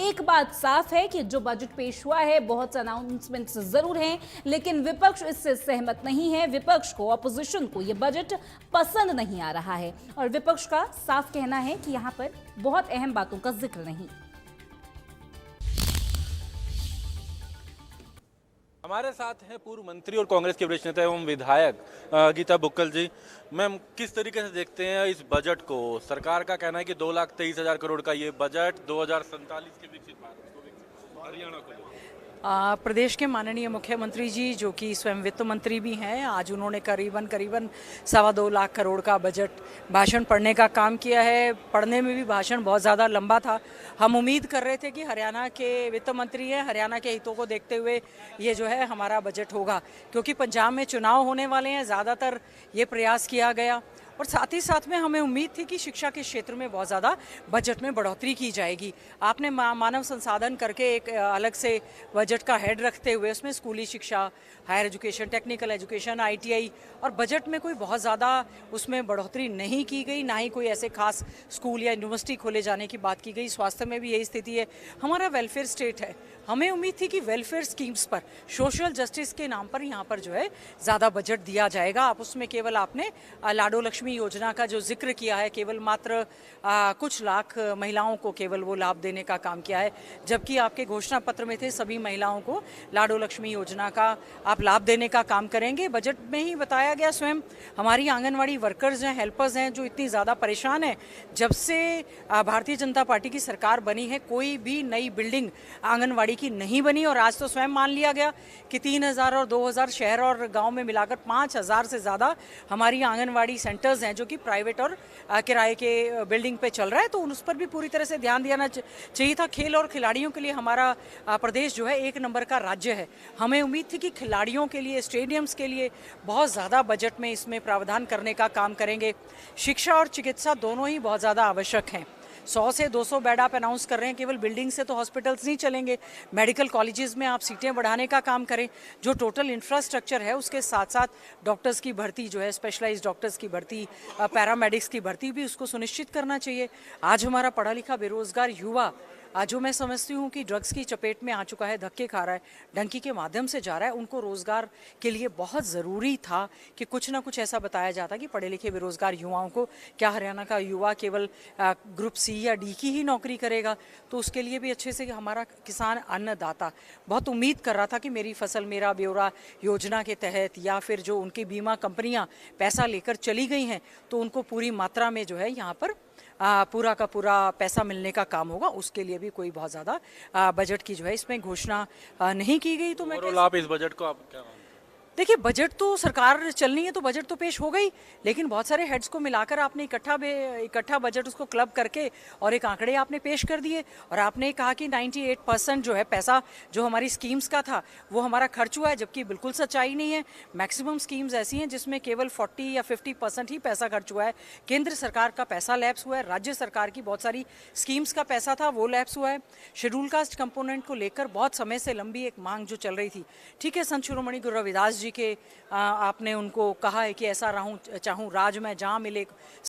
एक बात साफ है कि जो बजट पेश हुआ है, बहुत से अनाउंसमेंट्स जरूर हैं, लेकिन विपक्ष इससे सहमत नहीं है। विपक्ष को, ऑपोजिशन को यह बजट पसंद नहीं आ रहा है और विपक्ष का साफ कहना है कि यहां पर बहुत अहम बातों का जिक्र नहीं। हमारे साथ हैं पूर्व मंत्री और कांग्रेस के वरिष्ठ नेता एवं विधायक गीता बुक्कल जी। मैम, किस तरीके से देखते हैं इस बजट को? सरकार का कहना है कि 2,23,000 करोड़ का ये बजट 2047 के विकसित भारत को, हरियाणा को। प्रदेश के माननीय मुख्यमंत्री जी, जो कि स्वयं वित्त मंत्री भी हैं, आज उन्होंने करीबन 2.25 लाख करोड़ का बजट भाषण पढ़ने का काम किया है। पढ़ने में भी भाषण बहुत ज़्यादा लंबा था। हम उम्मीद कर रहे थे कि हरियाणा के वित्त मंत्री हैं, हरियाणा के हितों को देखते हुए ये जो है हमारा बजट होगा, क्योंकि पंजाब में चुनाव होने वाले हैं। ज़्यादातर ये प्रयास किया गया और साथ ही साथ में हमें उम्मीद थी कि शिक्षा के क्षेत्र में बहुत ज़्यादा बजट में बढ़ोतरी की जाएगी। आपने मानव संसाधन करके एक अलग से बजट का हेड रखते हुए उसमें स्कूली शिक्षा, higher education, technical education, ITI, और बजट में कोई बहुत ज़्यादा उसमें बढ़ोतरी नहीं की गई, ना ही कोई ऐसे खास स्कूल या यूनिवर्सिटी खोले जाने की बात की गई। स्वास्थ्य में भी यही स्थिति है। हमारा वेलफेयर स्टेट है। हमें उम्मीद थी कि वेलफेयर स्कीम्स पर, सोशल जस्टिस के नाम पर यहाँ पर जो है ज़्यादा बजट दिया जाएगा। आप उसमें केवल आपने लाडो लक्ष्मी योजना का जो जिक्र किया है, केवल मात्र कुछ लाख महिलाओं को केवल वो लाभ देने का काम किया है, जबकि आपके घोषणा पत्र में थे सभी महिलाओं को लाडो लक्ष्मी योजना का आप लाभ देने का काम करेंगे। बजट में ही बताया गया, स्वयं हमारी आंगनवाड़ी वर्कर्स हैं, हेल्पर्स हैं, जो इतनी ज़्यादा परेशान हैं। जब से भारतीय जनता पार्टी की सरकार बनी है, कोई भी नई बिल्डिंग आंगनवाड़ी की नहीं बनी, और आज तो स्वयं मान लिया गया कि 3,000 और 2,000 शहर और गांव में मिलाकर 5,000 से ज़्यादा हमारी आंगनवाड़ी सेंटर्स हैं, जो कि प्राइवेट और किराए के बिल्डिंग पे चल रहा है। तो उस पर भी पूरी तरह से ध्यान देना चाहिए था। खेल और खिलाड़ियों के लिए हमारा प्रदेश जो है 1 नंबर का राज्य है। हमें उम्मीद थी कि खिलाड़ियों के लिए, स्टेडियम्स के लिए बहुत ज़्यादा बजट में इसमें प्रावधान करने का काम करेंगे। शिक्षा और चिकित्सा दोनों ही बहुत ज़्यादा आवश्यक हैं। 100 से 200 बेड आप अनाउंस कर रहे हैं। केवल बिल्डिंग से तो हॉस्पिटल्स नहीं चलेंगे। मेडिकल कॉलेजेस में आप सीटें बढ़ाने का काम करें। जो टोटल इंफ्रास्ट्रक्चर है उसके साथ साथ डॉक्टर्स की भर्ती जो है, स्पेशलाइज्ड डॉक्टर्स की भर्ती, पैरामेडिक्स की भर्ती भी उसको सुनिश्चित करना चाहिए। आज हमारा पढ़ा लिखा बेरोजगार युवा, जो मैं समझती हूँ कि ड्रग्स की चपेट में आ चुका है, धक्के खा रहा है, डंकी के माध्यम से जा रहा है, उनको रोज़गार के लिए बहुत ज़रूरी था कि कुछ ना कुछ ऐसा बताया जाता कि पढ़े लिखे बेरोज़गार युवाओं को, क्या हरियाणा का युवा केवल ग्रुप C या D की ही नौकरी करेगा? तो उसके लिए भी अच्छे से हमारा किसान अन्नदाता बहुत उम्मीद कर रहा था कि मेरी फसल मेरा ब्यौरा योजना के तहत, या फिर जो उनकी बीमा कंपनियाँ पैसा लेकर चली गई हैं, तो उनको पूरी मात्रा में जो है यहाँ पर पूरा का पूरा पैसा मिलने का काम होगा। उसके लिए भी कोई बहुत ज़्यादा बजट की जो है इसमें घोषणा नहीं की गई। तो मैं आप इस बजट को आप क्या? देखिए, बजट तो सरकार चलनी है तो बजट तो पेश हो गई, लेकिन बहुत सारे हेड्स को मिलाकर आपने इकट्ठा बजट उसको क्लब करके और एक आंकड़े आपने पेश कर दिए, और आपने कहा कि 98% जो है पैसा जो हमारी स्कीम्स का था वो हमारा खर्च हुआ है, जबकि बिल्कुल सच्चाई नहीं है। मैक्सिमम स्कीम्स ऐसी हैं जिसमें केवल 40 या 50% ही पैसा खर्च हुआ है। केंद्र सरकार का पैसा लैप्स हुआ है, राज्य सरकार की बहुत सारी स्कीम्स का पैसा था वो लैप्स हुआ है। शेड्यूल कास्ट कंपोनेंट को लेकर बहुत समय से लंबी एक मांग जो चल रही थी, ठीक है, संत शिरोमणि गुरु रविदास जी के आपने उनको कहा है कि ऐसा चाहूँ राज में जहाँ मिले